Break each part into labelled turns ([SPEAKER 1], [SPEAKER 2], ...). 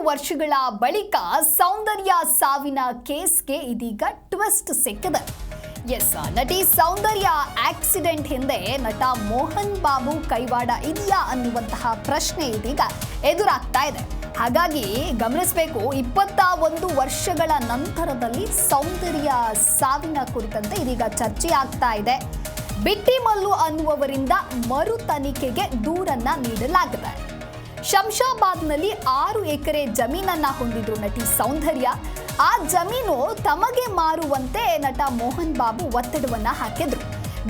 [SPEAKER 1] ವರ್ಷಗಳ ಬಳಿಕ ಸೌಂದರ್ಯ ಸಾವಿನ ಕೇಸ್ಗೆ ಇದೀಗ ಟ್ವಿಸ್ಟ್ ಸಿಕ್ಕಿದೆ. ನಟಿ ಸೌಂದರ್ಯ ಆಕ್ಸಿಡೆಂಟ್ ಹಿಂದೆ ನಟ ಮೋಹನ್ ಬಾಬು ಕೈವಾಡ ಇದೆಯಾ ಅನ್ನುವಂತಹ ಪ್ರಶ್ನೆ ಇದೀಗ ಎದುರಾಗ್ತಾ ಇದೆ. ಹಾಗಾಗಿ ಗಮನಿಸಬೇಕು, 21 ವರ್ಷಗಳ ನಂತರದಲ್ಲಿ ಸೌಂದರ್ಯ ಸಾವಿನ ಕುರಿತಂತೆ ಇದೀಗ ಚರ್ಚೆ ಆಗ್ತಾ ಇದೆ. ಬಿಟ್ಟಿಮಲ್ಲು ಅನ್ನುವವರಿಂದ ಮರು ತನಿಖೆಗೆ ದೂರನ್ನ ನೀಡಲಾಗಿದೆ. ಶಂಷಾಬಾದ್ನಲ್ಲಿ 6 ಎಕರೆ ಜಮೀನನ್ನ ಹೊಂದಿದ್ರು ನಟಿ ಸೌಂದರ್ಯ. ಆ ಜಮೀನು ತಮಗೆ ಮಾರುವಂತೆ ನಟ ಮೋಹನ್ ಬಾಬು ಒತ್ತಡವನ್ನ ಹಾಕಿದ್ರು.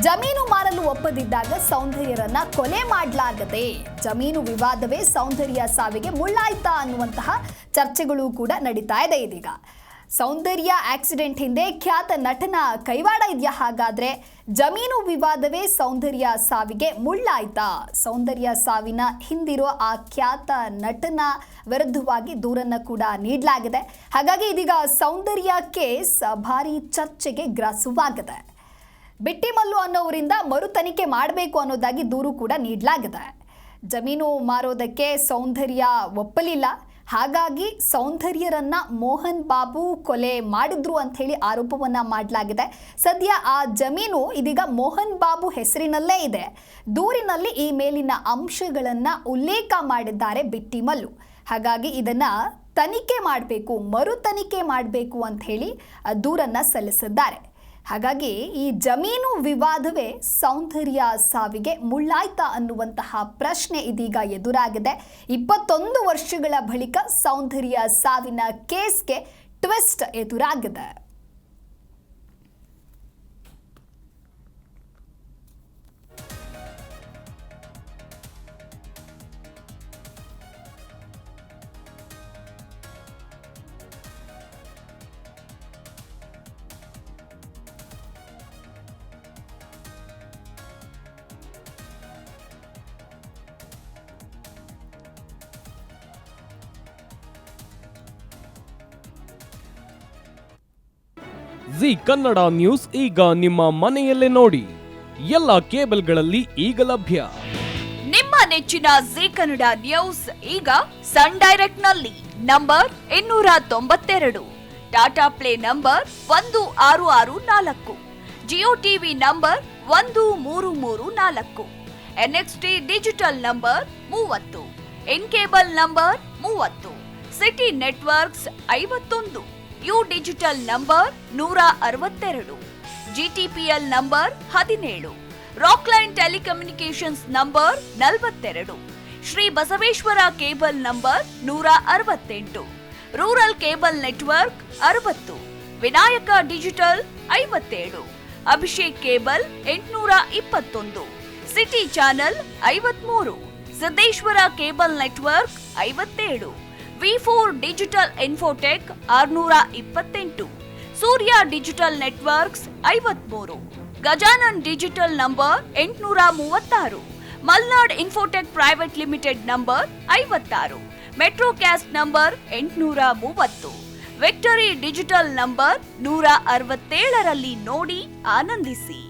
[SPEAKER 1] ಜಮೀನು ಮಾರಲು ಒಪ್ಪದಿದ್ದಾಗ ಸೌಂದರ್ಯರನ್ನ ಕೊಲೆ ಮಾಡಲಾಗದೆ ಜಮೀನು ವಿವಾದವೇ ಸೌಂದರ್ಯ ಸಾವಿಗೆ ಮುಳ್ಳಾಯ್ತಾ ಅನ್ನುವಂತಹ ಚರ್ಚೆಗಳು ಕೂಡ ನಡೀತಾ ಇದೆ. ಇದೀಗ ಸೌಂದರ್ಯ ಆಕ್ಸಿಡೆಂಟ್ ಹಿಂದೆ ಖ್ಯಾತ ನಟನ ಕೈವಾಡ ಇದೆಯಾ? ಹಾಗಾದ್ರೆ ಜಮೀನು ವಿವಾದವೇ ಸೌಂದರ್ಯ ಸಾವಿಗೆ ಮುಳ್ಳಾಯ್ತಾ? ಸೌಂದರ್ಯ ಸಾವಿನ ಹಿಂದಿರೋ ಆ ಖ್ಯಾತ ನಟನ ವಿರುದ್ಧವಾಗಿ ದೂರನ್ನ ಕೂಡ ನೀಡಲಾಗಿದೆ. ಹಾಗಾಗಿ ಇದೀಗ ಸೌಂದರ್ಯ ಕೇಸ್ ಭಾರಿ ಚರ್ಚೆಗೆ ಗ್ರಾಸವಾಗಿದೆ. ಬಿಟ್ಟಿಮಲ್ಲು ಅನ್ನೋವರಿಂದ ಮರು ತನಿಖೆ ಮಾಡಬೇಕು ಅನ್ನೋದಾಗಿ ದೂರು ಕೂಡ ನೀಡಲಾಗಿದೆ. ಜಮೀನು ಮಾರೋದಕ್ಕೆ ಸೌಂದರ್ಯ ಒಪ್ಪಲಿಲ್ಲ. ಹಾಗಾಗಿ ಸೌಂದರ್ಯರನ್ನ ಮೋಹನ್ ಬಾಬು ಕೊಲೆ ಮಾಡಿದ್ರು ಅಂತ ಹೇಳಿ ಆರೋಪವನ್ನ ಮಾಡಲಾಗಿದೆ. ಸದ್ಯ ಆ ಜಮೀನು ಇದೀಗ ಮೋಹನ್ ಬಾಬು ಹೆಸರಿನಲ್ಲೇ ಇದೆ. ದೂರಿನಲ್ಲಿ ಈ ಮೇಲಿನ ಅಂಶಗಳನ್ನ ಉಲ್ಲೇಖ ಮಾಡಿದ್ದಾರೆ ಬಿಟ್ಟಿಮಲ್ಲು. ಹಾಗಾಗಿ ಇದನ್ನ ತನಿಖೆ ಮಾಡಬೇಕು, ಮರು ತನಿಖೆ ಮಾಡಬೇಕು ಅಂತ ಹೇಳಿ ದೂರನ್ನ ಸಲ್ಲಿಸಿದ್ದಾರೆ. ಹಾಗಾಗಿ ಈ ಜಮೀನು ವಿವಾದವೇ ಸೌಂದರ್ಯ ಸಾವಿಗೆ ಮುಳ್ಳಾಯ್ತಾ ಅನ್ನುವಂತಹ ಪ್ರಶ್ನೆ ಇದೀಗ ಎದುರಾಗಿದೆ. 21 ವರ್ಷಗಳ ಬಳಿಕ ಸೌಂದರ್ಯ ಸಾವಿನ ಕೇಸ್ಗೆ ಟ್ವಿಸ್ಟ್ ಎದುರಾಗಿದೆ.
[SPEAKER 2] ಜಿ ಕನ್ನಡ ನ್ಯೂಸ್ ಈಗ ನಿಮ್ಮ ಮನೆಯಲ್ಲೇ ನೋಡಿ. ಎಲ್ಲ ಕೇಬಲ್ಗಳಲ್ಲಿ ಈಗ ಲಭ್ಯ.
[SPEAKER 3] ನಿಮ್ಮ ನೆಚ್ಚಿನ ಜಿ ಕನ್ನಡ ನ್ಯೂಸ್ ಈಗ ಸನ್ ಡೈರೆಕ್ಟ್ ನಲ್ಲಿ number 292, Tata play number 1664, Jio TV number 1334, NXT digital number 30, in cable number 30, city networks 51, U digital number 162, GTPL number 17, Rockline telecommunications number 42, Shri Basaveshwara cable number 168, rural cable network 60, Vinayaka digital 57, Abhishek cable 821, city channel 53, Siddeshwara cable network 57, V4 digital Infotech 628, Surya digital networks 53, Gajanan digital number 836, Malnad infotech private limited number 56, Metrocast number 830, victory digital number 167ರಲ್ಲಿ ನೋಡಿ ಆನಂದಿಸಿ.